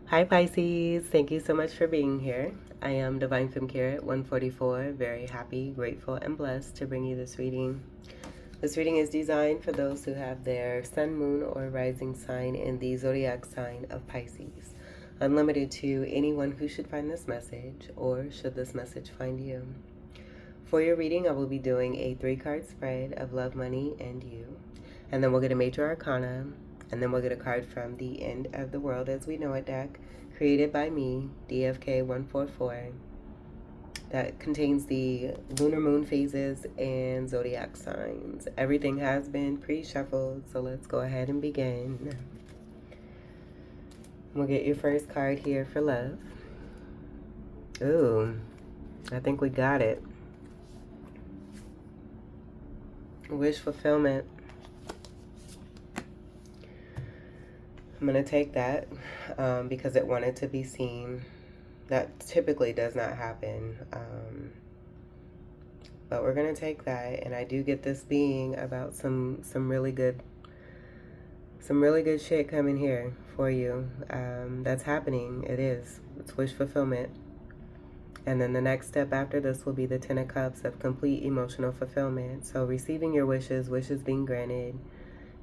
Hi Pisces, thank you so much for being here. I am Divine Femme Carrot 144, very happy, grateful, and blessed to bring you this reading. This reading is designed for those who have their sun, moon, or rising sign in the zodiac sign of Pisces. Unlimited to anyone who should find this message, or should this message find you. For your reading, I will be doing a 3-card spread of love, money, and you. And then we'll get a major arcana, and then we'll get a card from the End of the World as We Know It deck, created by me, DFK144, that contains the lunar moon phases and zodiac signs. Everything has been pre-shuffled, so let's go ahead and begin. We'll get your first card here for love. Ooh, I think we got it. Wish fulfillment. I'm going to take that because it wanted to be seen. That typically does not happen. But we're going to take that. And I do get this being about some really good shit coming here for you. That's happening. It is. It's wish fulfillment. And then the next step after this will be the 10 of Cups of complete emotional fulfillment. So receiving your wishes being granted,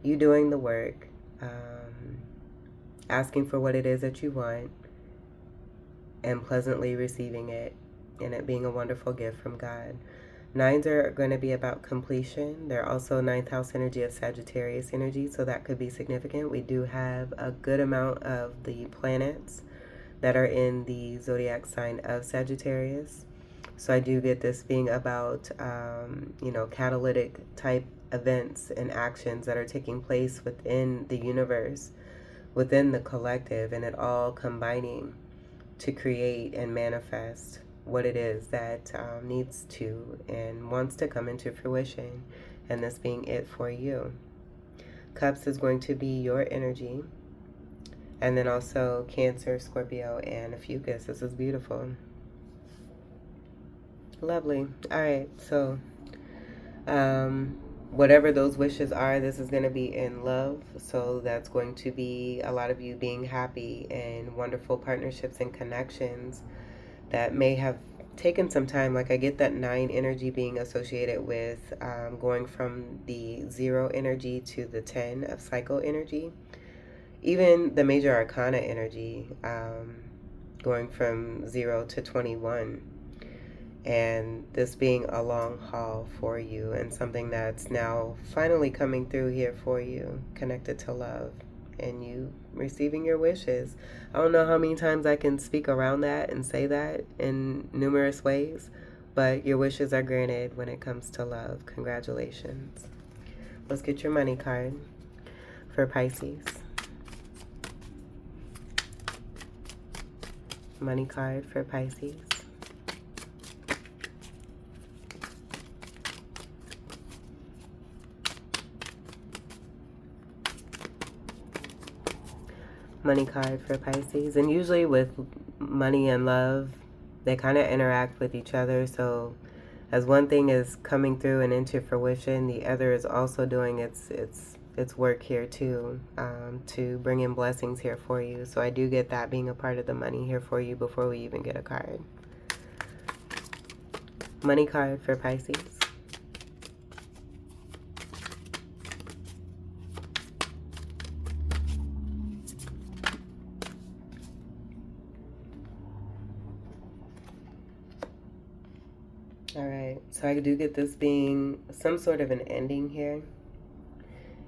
you doing the work, asking for what it is that you want, and pleasantly receiving it, and it being a wonderful gift from God. Nines are going to be about completion. They're also 9th house energy of Sagittarius energy, so that could be significant. We do have a good amount of the planets that are in the zodiac sign of Sagittarius. So I do get this being about, catalytic type events and actions that are taking place within the universe, within the collective, and it all combining to create and manifest what it is that needs to and wants to come into fruition, and this being it for you. Cups is going to be your energy, and then also Cancer, Scorpio, and a Fucus. This is beautiful. Lovely. All right, so whatever those wishes are, this is going to be in love. So that's going to be a lot of you being happy and wonderful partnerships and connections that may have taken some time. Like I get that 9 energy being associated with going from the 0 energy to the 10 of cycle energy. Even the major arcana energy, going from 0 to 21. And this being a long haul for you, and something that's now finally coming through here for you, connected to love and you receiving your wishes. I don't know how many times I can speak around that and say that in numerous ways, but your wishes are granted when it comes to love. Congratulations. Let's get your money card for Pisces. Money card for Pisces. Money card for Pisces. And usually with money and love, they kind of interact with each other. So as one thing is coming through and into fruition, the other is also doing its work here too, to bring in blessings here for you. So I do get that being a part of the money here for you before we even get a card. Money card for Pisces. All right, so I do get this being some sort of an ending here.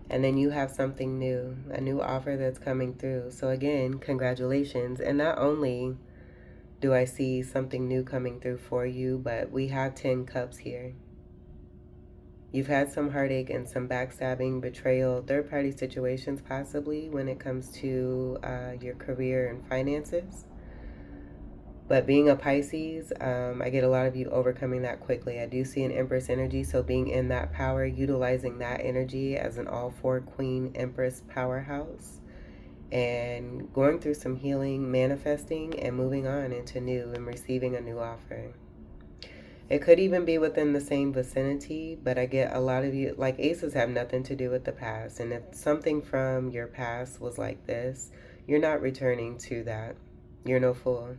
And then you have something new, a new offer that's coming through. So again, congratulations. And not only do I see something new coming through for you, but we have 10 cups here. You've had some heartache and some backstabbing, betrayal, third-party situations possibly when it comes to your career and finances. But being a Pisces, I get a lot of you overcoming that quickly. I do see an Empress energy, so being in that power, utilizing that energy as an all-four Queen Empress powerhouse, and going through some healing, manifesting, and moving on into new and receiving a new offer. It could even be within the same vicinity, but I get a lot of you, like aces have nothing to do with the past. And if something from your past was like this, you're not returning to that. You're no fool.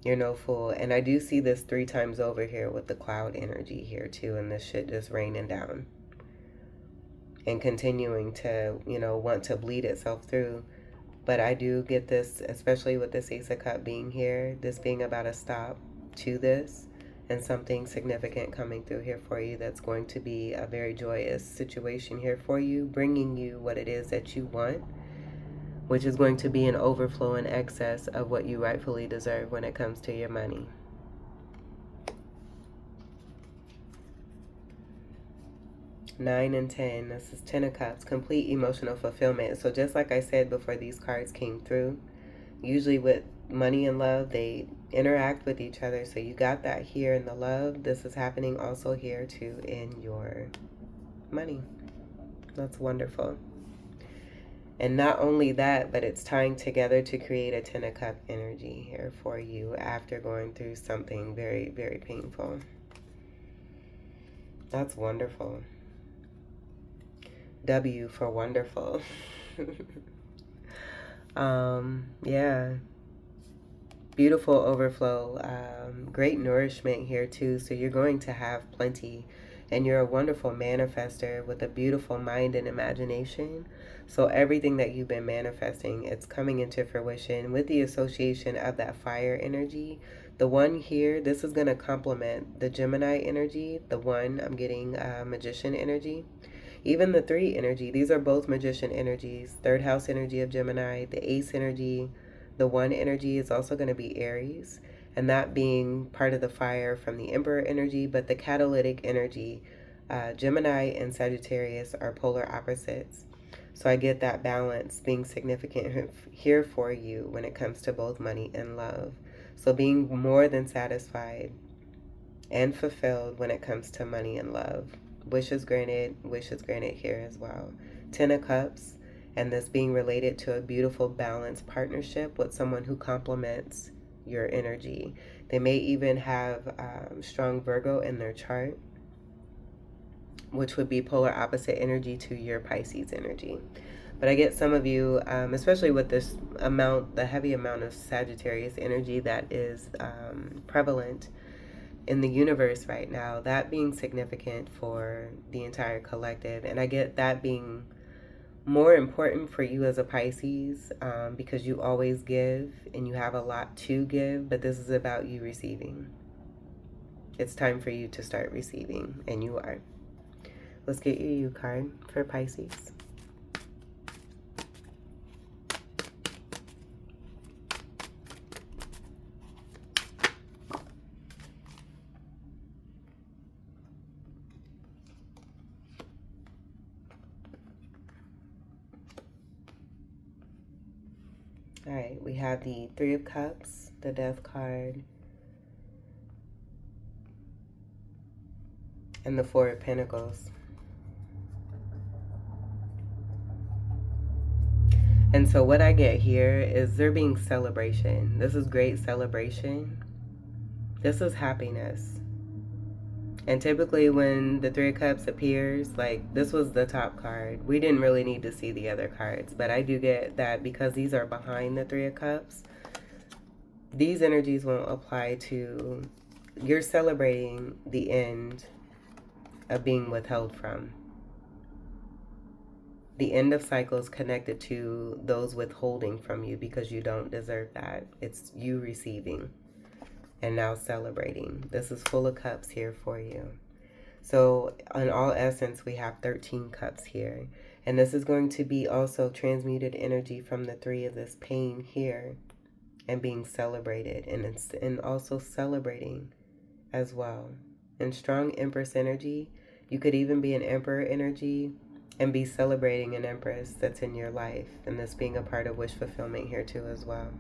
You're no fool. And I do see this 3 times over here with the cloud energy here too, and this shit just raining down and continuing to, want to bleed itself through. But I do get this, especially with this Ace of Cup being here, this being about a stop to this and something significant coming through here for you that's going to be a very joyous situation here for you, bringing you what it is that you want, which is going to be an overflow in excess of what you rightfully deserve when it comes to your money. Nine and 10, this is 10 of Cups, complete emotional fulfillment. So just like I said before these cards came through, usually with money and love, they interact with each other. So you got that here in the love. This is happening also here too in your money. That's wonderful. And not only that, but it's tying together to create a 10 of Cup energy here for you after going through something very, very painful. That's wonderful. W for wonderful. Yeah. Beautiful overflow. Great nourishment here too. So you're going to have plenty. And you're a wonderful manifester with a beautiful mind and imagination. So everything that you've been manifesting, it's coming into fruition with the association of that fire energy. The one here, this is going to complement the Gemini energy. The one, I'm getting magician energy. Even the 3 energy, these are both magician energies. 3rd house energy of Gemini, the ace energy, the 1 energy is also going to be Aries. And that being part of the fire from the Emperor energy, but the catalytic energy, Gemini and Sagittarius are polar opposites. So I get that balance being significant here for you when it comes to both money and love. So being more than satisfied and fulfilled when it comes to money and love. Wishes granted here as well. 10 of Cups, and this being related to a beautiful balanced partnership with someone who complements your energy. They may even have strong Virgo in their chart, which would be polar opposite energy to your Pisces energy. But I get some of you, especially with this amount, the heavy amount of Sagittarius energy that is prevalent in the universe right now, that being significant for the entire collective. And I get that being more important for you as a Pisces, because you always give and you have a lot to give, but this is about you receiving. It's time for you to start receiving, and you are. Let's get your U card for Pisces. All right, we have the 3 of Cups, the Death card, and the 4 of Pentacles. And so what I get here is there being celebration. This is great celebration. This is happiness. And typically when the 3 of Cups appears, like this was the top card. We didn't really need to see the other cards, but I do get that because these are behind the 3 of Cups, these energies won't apply to, you're celebrating the end of being withheld from. The end of cycles connected to those withholding from you because you don't deserve that. It's you receiving and now celebrating. This is full of cups here for you. So in all essence, we have 13 cups here. And this is going to be also transmuted energy from the 3 of this pain here and being celebrated. And also celebrating as well. In strong Empress energy, you could even be an Emperor energy and be celebrating an Empress that's in your life. And this being a part of wish fulfillment here too as well.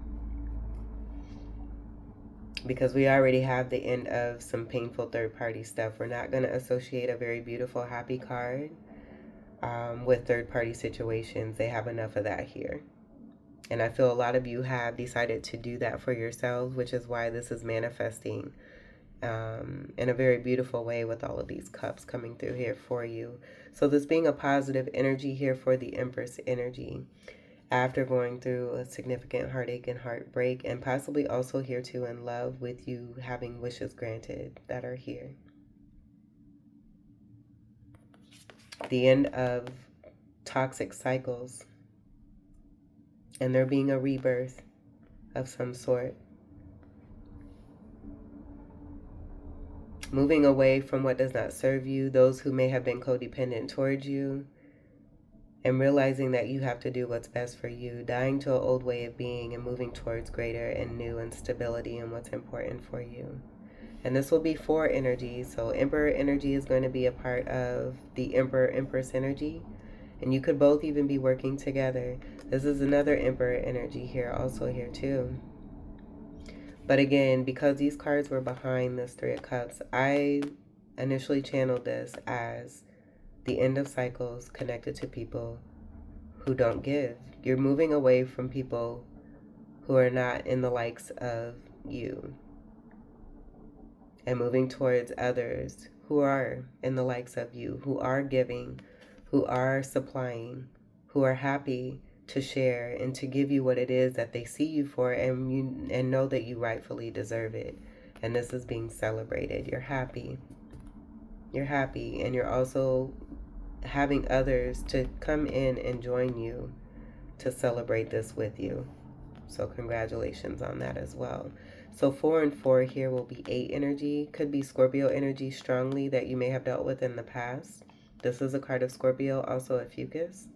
Because we already have the end of some painful third-party stuff. We're not going to associate a very beautiful, happy card with third-party situations. They have enough of that here. And I feel a lot of you have decided to do that for yourselves, which is why this is manifesting in a very beautiful way with all of these cups coming through here for you. So this being a positive energy here for the Empress energy. after going through a significant heartache and heartbreak, and possibly also here too in love with you having wishes granted that are here. The end of toxic cycles and there being a rebirth of some sort. Moving away from what does not serve you, those who may have been codependent towards you, and realizing that you have to do what's best for you, dying to an old way of being and moving towards greater and new and stability and what's important for you. And this will be 4 energies. So Emperor energy is going to be a part of the Emperor Empress energy. And you could both even be working together. This is another Emperor energy here, also here too. But again, because these cards were behind this 3 of Cups, I initially channeled this as the end of cycles connected to people who don't give. You're moving away from people who are not in the likes of you and moving towards others who are in the likes of you, who are giving, who are supplying, who are happy to share and to give you what it is that they see you for, and know that you rightfully deserve it. And this is being celebrated. You're happy. You're happy, and you're also having others to come in and join you to celebrate this with you. So congratulations on that as well. So 4 and 4 here will be 8 energy. Could be Scorpio energy strongly that you may have dealt with in the past. This is a card of Scorpio, also a fucus.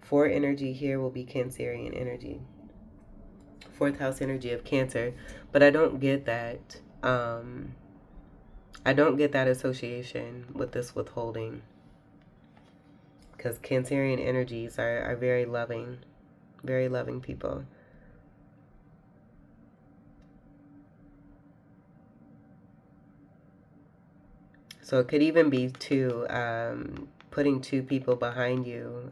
4 energy here will be Cancerian energy. 4th house energy of Cancer. But I don't get that. I don't get that association with this withholding. Because Cancerian energies are very loving people. So it could even be two, putting 2 people behind you.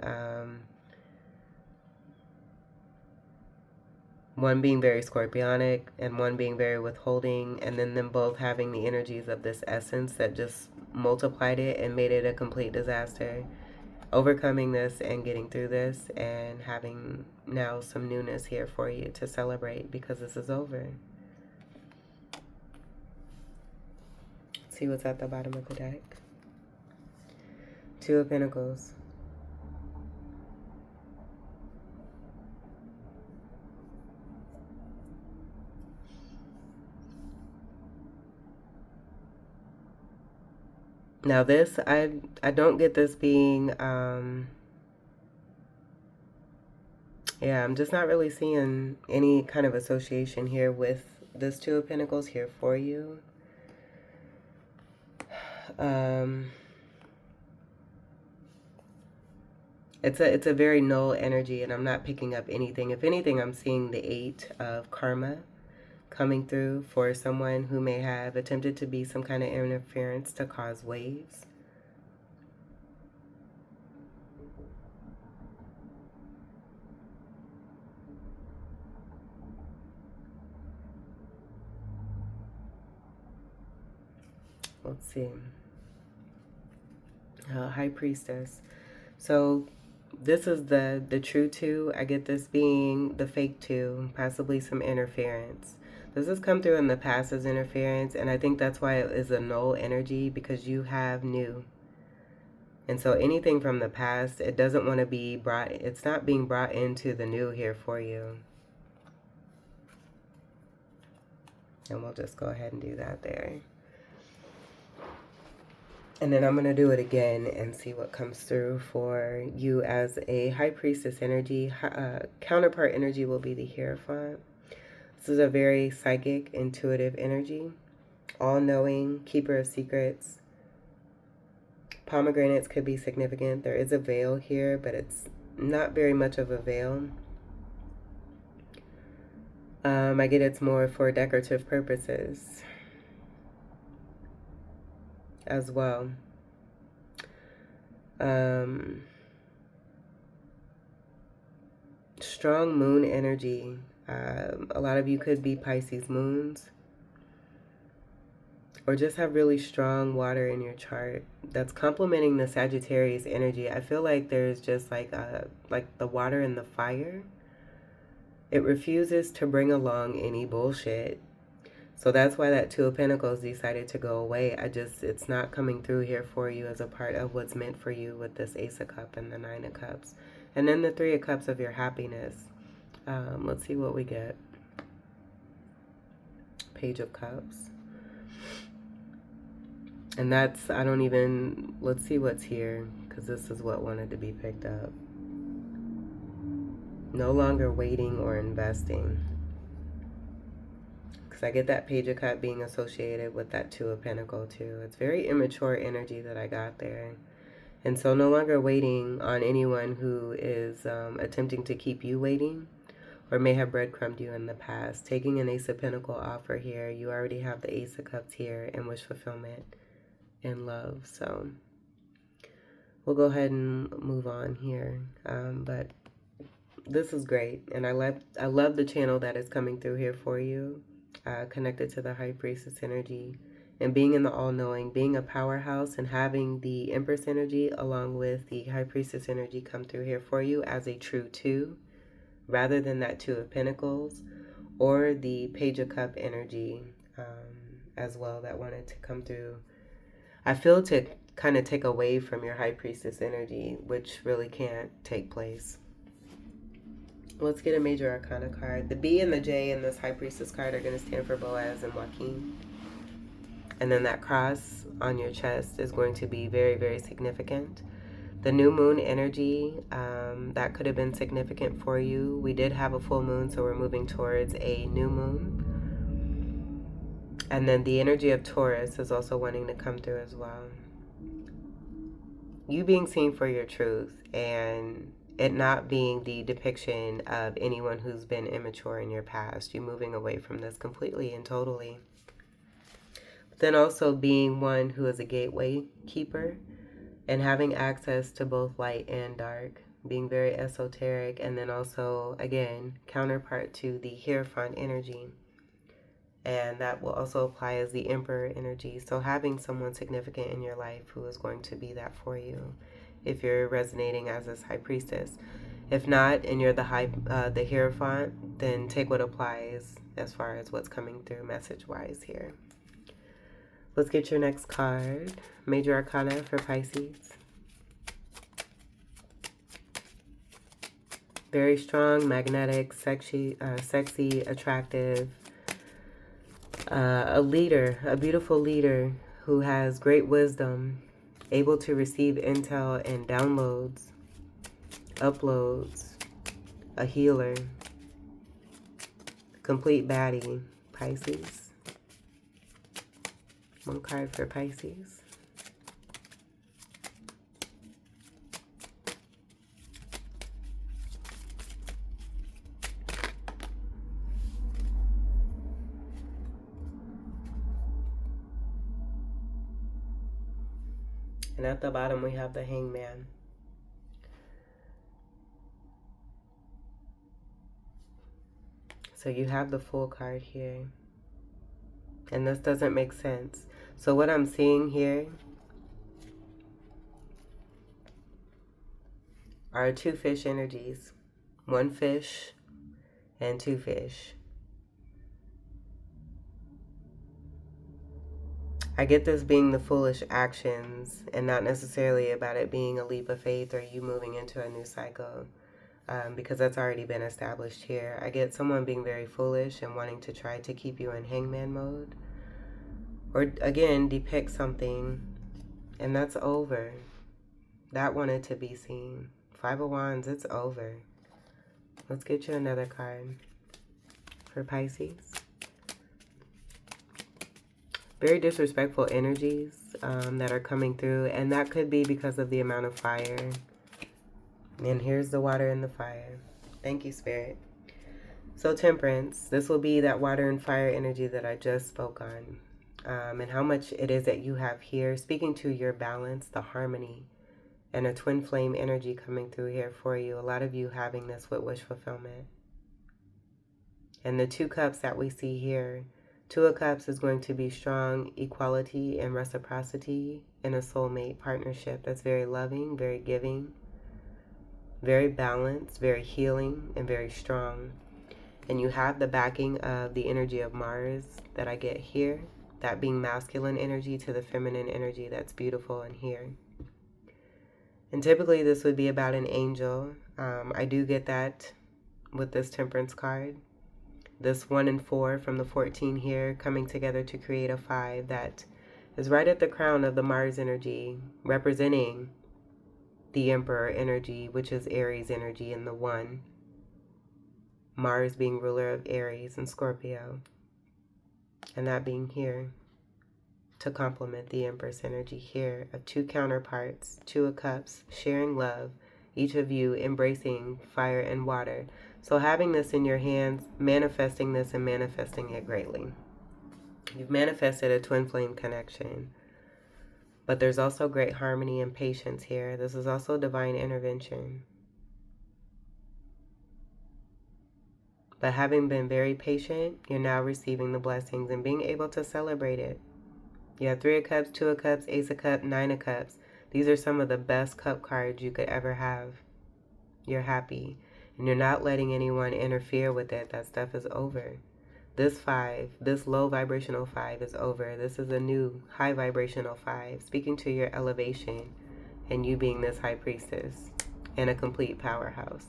One being very scorpionic and one being very withholding, and then them both having the energies of this essence that just multiplied it and made it a complete disaster. Overcoming this and getting through this and having now some newness here for you to celebrate because this is over. Let's see what's at the bottom of the deck. 2 of Pentacles. Now this, I don't get this being, yeah, I'm just not really seeing any kind of association here with this 2 of Pentacles here for you. It's a very null energy, and I'm not picking up anything. If anything, I'm seeing the 8 of Karma coming through for someone who may have attempted to be some kind of interference to cause waves. Let's see. High Priestess. So this is the true 2. I get this being the fake 2, possibly some interference. This has come through in the past as interference, and I think that's why it is a null energy, because you have new. And so anything from the past, it doesn't want to be brought, it's not being brought into the new here for you. And we'll just go ahead and do that there. And then I'm going to do it again and see what comes through for you as a High Priestess energy. Counterpart energy will be the Hierophant. This is a very psychic, intuitive energy. All-knowing, keeper of secrets. Pomegranates could be significant. There is a veil here, but it's not very much of a veil. I get it's more for decorative purposes as well. Strong moon energy. A lot of you could be Pisces moons. or just have really strong water in your chart that's complementing the Sagittarius energy. I feel like there's just like the water and the fire. It refuses to bring along any bullshit. So that's why that Two of Pentacles decided to go away. It's not coming through here for you as a part of what's meant for you with this Ace of Cups and the Nine of Cups. And then the Three of Cups of your happiness. Let's see what we get. Page of Cups. And that's, let's see what's here, because this is what wanted to be picked up. No longer waiting or investing. Because I get that Page of Cups being associated with that Two of Pentacles too. It's very immature energy that I got there. And so no longer waiting on anyone who is attempting to keep you waiting or may have breadcrumbed you in the past. Taking an Ace of Pentacles offer here. You already have the Ace of Cups here and wish fulfillment and love. So we'll go ahead and move on here. But this is great. And I love the channel that is coming through here for you. Connected to the High Priestess energy and being in the all-knowing, being a powerhouse and having the Empress energy along with the High Priestess energy come through here for you as a true two rather than that Two of Pentacles or the Page of Cups energy as well that wanted to come through. I feel to kind of take away from your High Priestess energy, which really can't take place. Let's get a major arcana card. The B and the J in this High Priestess card are going to stand for Boaz and Joaquin. And then that cross on your chest is going to be very, very significant. The new moon energy, that could have been significant for you. We did have a full moon, so we're moving towards a new moon. And then the energy of Taurus is also wanting to come through as well. You being seen for your truth and it not being the depiction of anyone who's been immature in your past. You moving away from this completely and totally. But then also being one who is a gateway keeper and having access to both light and dark. Being very esoteric and then also, again, counterpart to the Hierophant energy. And that will also apply as the Emperor energy. So having someone significant in your life who is going to be that for you. If you're resonating as this High Priestess. If not, and you're the Hierophant, then take what applies as far as what's coming through message-wise here. Let's get your next card. Major Arcana for Pisces. Very strong, magnetic, sexy, attractive. A leader, a beautiful leader who has great wisdom, able to receive intel and downloads, uploads, a healer, complete baddie, Pisces. One card for Pisces. And at the bottom we have the Hangman. So you have the Fool card here. And this doesn't make sense. So what I'm seeing here are two fish energies. One fish and two fish. I get this being the foolish actions and not necessarily about it being a leap of faith or you moving into a new cycle, because that's already been established here. I get someone being very foolish and wanting to try to keep you in hangman mode. Or again, depict something and that's over. That wanted to be seen. Five of Wands, it's over. Let's get you another card for Pisces. Very disrespectful energies that are coming through. And that could be because of the amount of fire. And here's the water and the fire. Thank you, Spirit. So Temperance, this will be that water and fire energy that I just spoke on. And how much it is that you have here. Speaking to your balance, the harmony, and a twin flame energy coming through here for you. A lot of you having this with wish fulfillment. And the two cups that we see here, Two of Cups is going to be strong equality and reciprocity in a soulmate partnership that's very loving, very giving, very balanced, very healing, and very strong. And you have the backing of the energy of Mars that I get here, that being masculine energy to the feminine energy that's beautiful in here. And typically this would be about an angel. I do get that with this Temperance card. This 1 and 4 from the 14 here coming together to create a 5 that is right at the crown of the Mars energy, representing the Emperor energy, which is Aries energy in the 1. Mars being ruler of Aries and Scorpio. And that being here to complement the Empress energy here of two counterparts, Two of Cups, sharing love, each of you embracing fire and water. So having this in your hands, manifesting this and manifesting it greatly. You've manifested a twin flame connection. But there's also great harmony and patience here. This is also divine intervention. But having been very patient, you're now receiving the blessings and being able to celebrate it. You have 3 of Cups, 2 of Cups, Ace of Cups, 9 of Cups. These are some of the best cup cards you could ever have. You're happy. And you're not letting anyone interfere with it. That stuff is over. This 5, this low vibrational 5 is over. This is a new high vibrational 5, speaking to your elevation and you being this high priestess and a complete powerhouse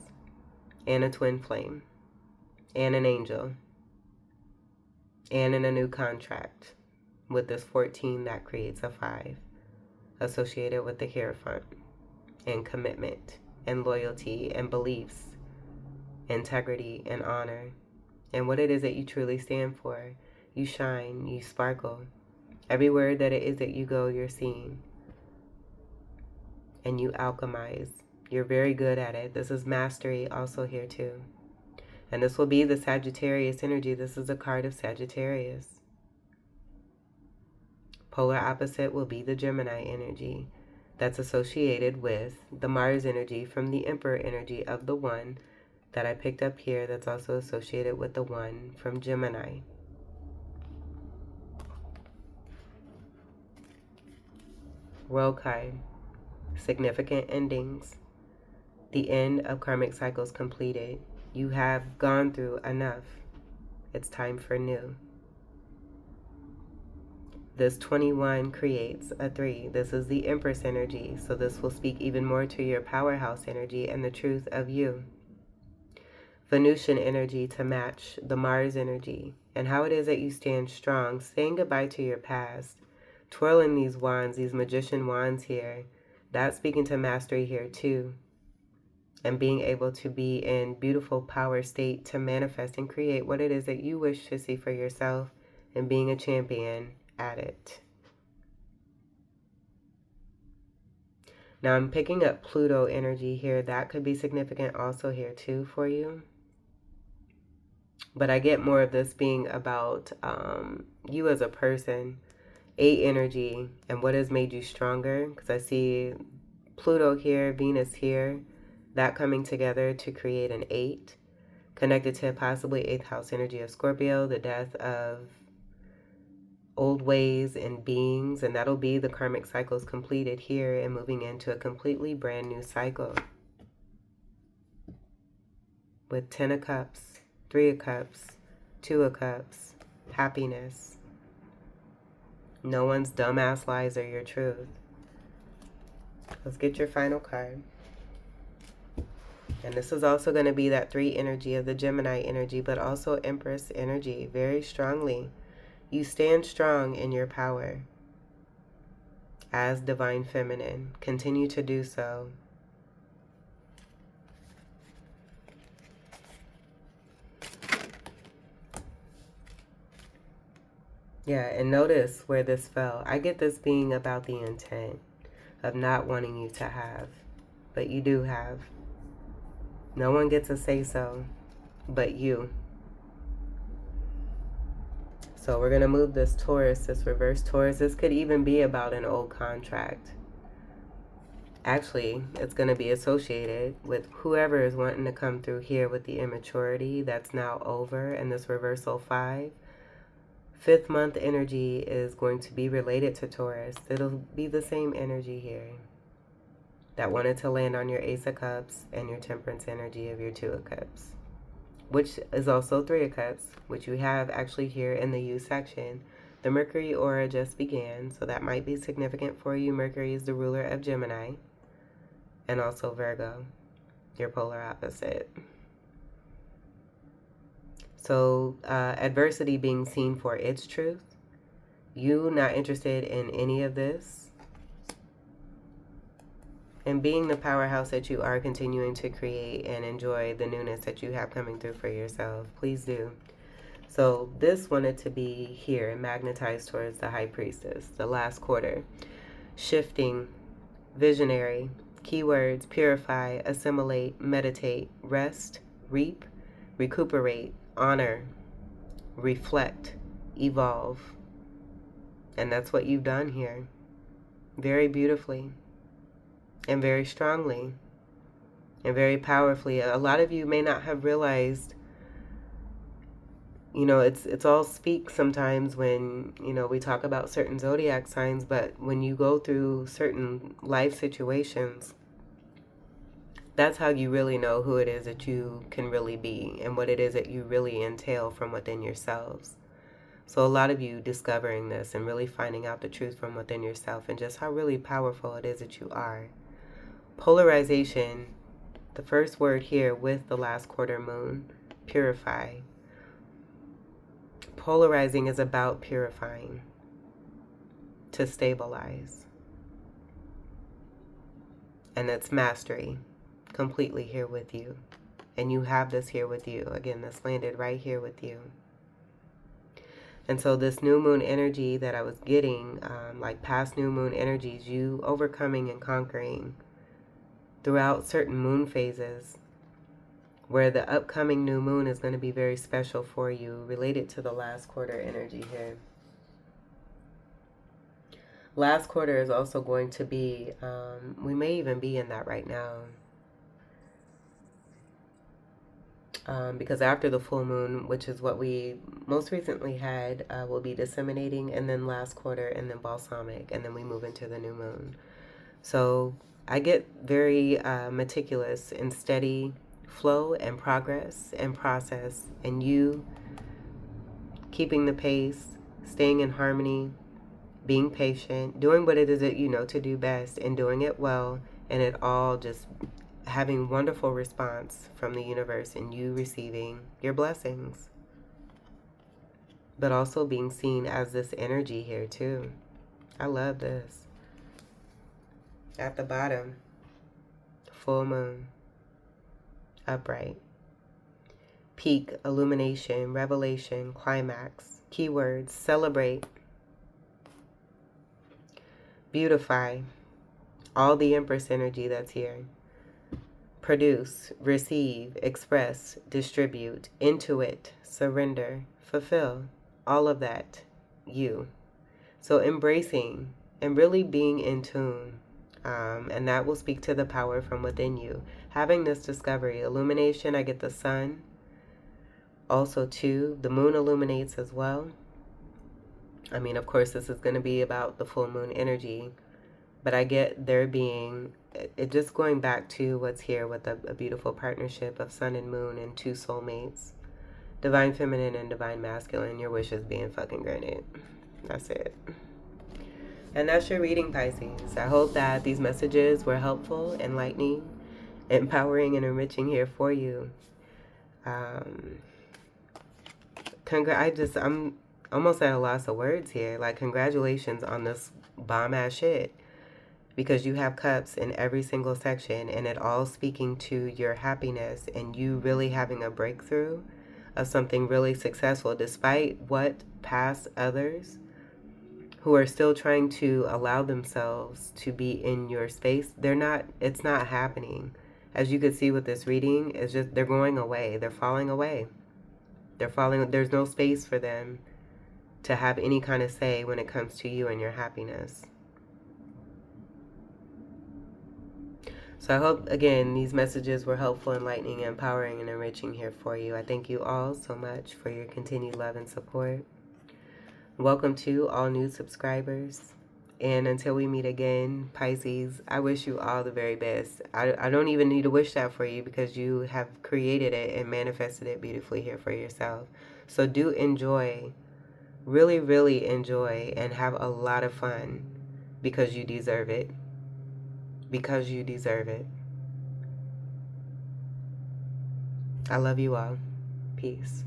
and a twin flame and an angel and in a new contract with this 14 that creates a 5 associated with the Hierophant and commitment and loyalty and beliefs, integrity and honor, and what it is that you truly stand for. You shine, you sparkle. Everywhere that it is that you go, you're seen. And you alchemize. You're very good at it. This is mastery also here too. And this will be the Sagittarius energy. This is a card of Sagittarius. Polar opposite will be the Gemini energy. That's associated with the Mars energy from the Emperor energy of the 1 that I picked up here, that's also associated with the 1 from Gemini. World card. Significant endings. The end of karmic cycles completed. You have gone through enough. It's time for new. This 21 creates a 3. This is the Empress energy, so this will speak even more to your powerhouse energy and the truth of you. Venusian energy to match the Mars energy and how it is that you stand strong, saying goodbye to your past, twirling these wands, these magician wands here. That's speaking to mastery here too, and being able to be in beautiful power state to manifest and create what it is that you wish to see for yourself and being a champion at it. Now I'm picking up Pluto energy here. That could be significant also here too for you. But I get more of this being about you as a person, 8 energy, and what has made you stronger. Because I see Pluto here, Venus here, that coming together to create an 8, connected to possibly 8th house energy of Scorpio, the death of old ways and beings, and that'll be the karmic cycles completed here and moving into a completely brand new cycle. With 10 of Cups, 3 of Cups, 2 of Cups, happiness. No one's dumbass lies are your truth. Let's get your final card. And this is also going to be that 3 energy of the Gemini energy, but also Empress energy, very strongly. You stand strong in your power as divine feminine. Continue to do so. Yeah, and notice where this fell. I get this being about the intent of not wanting you to have, but you do have. No one gets a say-so but you. So we're going to move this Taurus, this reverse Taurus. This could even be about an old contract. Actually, it's going to be associated with whoever is wanting to come through here with the immaturity that's now over, and this reversal 5. Fifth month energy is going to be related to Taurus. It'll be the same energy here that wanted to land on your Ace of Cups and your Temperance energy of your Two of Cups, which is also Three of Cups, which you have actually here in the U section. The Mercury aura just began, so that might be significant for you. Mercury is the ruler of Gemini and also Virgo, your polar opposite. So adversity being seen for its truth. You not interested in any of this. And being the powerhouse that you are, continuing to create and enjoy the newness that you have coming through for yourself. Please do. So this wanted to be here, magnetized towards the High Priestess, the last quarter. Shifting, visionary, keywords, purify, assimilate, meditate, rest, reap, recuperate, honor, reflect, evolve. And that's what you've done here. Very beautifully and very strongly and very powerfully. A lot of you may not have realized, you know, it's all speak sometimes when, you know, we talk about certain zodiac signs, but when you go through certain life situations, that's how you really know who it is that you can really be and what it is that you really entail from within yourselves. So a lot of you discovering this and really finding out the truth from within yourself and just how really powerful it is that you are. Polarization, the first word here with the last quarter moon, purify. Polarizing is about purifying, to stabilize. And that's mastery, completely here with you. And you have this here with you. Again, this landed right here with you. And so this new moon energy that I was getting, like past new moon energies, you overcoming and conquering throughout certain moon phases, where the upcoming new moon is going to be very special for you, related to the last quarter energy here. Last quarter is also going to be, we may even be in that right now. Because after the full moon, which is what we most recently had, will be disseminating, and then last quarter, and then balsamic, and then we move into the new moon. So I get very meticulous and steady flow and progress and process, and you keeping the pace, staying in harmony, being patient, doing what it is that you know to do best, and doing it well, and it all just having wonderful response from the universe and you receiving your blessings. But also being seen as this energy here too. I love this. At the bottom, full moon, upright. Peak, illumination, revelation, climax. Keywords, celebrate, beautify. All the Empress energy that's here. Produce, receive, express, distribute, intuit, surrender, fulfill, all of that, you. So embracing and really being in tune, and that will speak to the power from within you. Having this discovery, illumination, I get the sun. Also too, the moon illuminates as well. I mean, of course, this is going to be about the full moon energy, but I get there being, it just going back to what's here with a beautiful partnership of sun and moon and two soulmates, divine feminine and divine masculine, your wishes being fucking granted. That's it. And that's your reading, Pisces. I hope that these messages were helpful, enlightening, empowering, and enriching here for you. I'm almost at a loss of words here. Like, congratulations on this bomb ass shit. Because you have cups in every single section, and it all speaking to your happiness and you really having a breakthrough of something really successful, despite what past others who are still trying to allow themselves to be in your space, it's not happening. As you could see with this reading, it's just, they're going away. They're falling away. There's no space for them to have any kind of say when it comes to you and your happiness. So I hope, again, these messages were helpful, enlightening, empowering, and enriching here for you. I thank you all so much for your continued love and support. Welcome to all new subscribers. And until we meet again, Pisces, I wish you all the very best. I don't even need to wish that for you because you have created it and manifested it beautifully here for yourself. So do enjoy, really, really enjoy, and have a lot of fun because you deserve it. Because you deserve it. I love you all. Peace.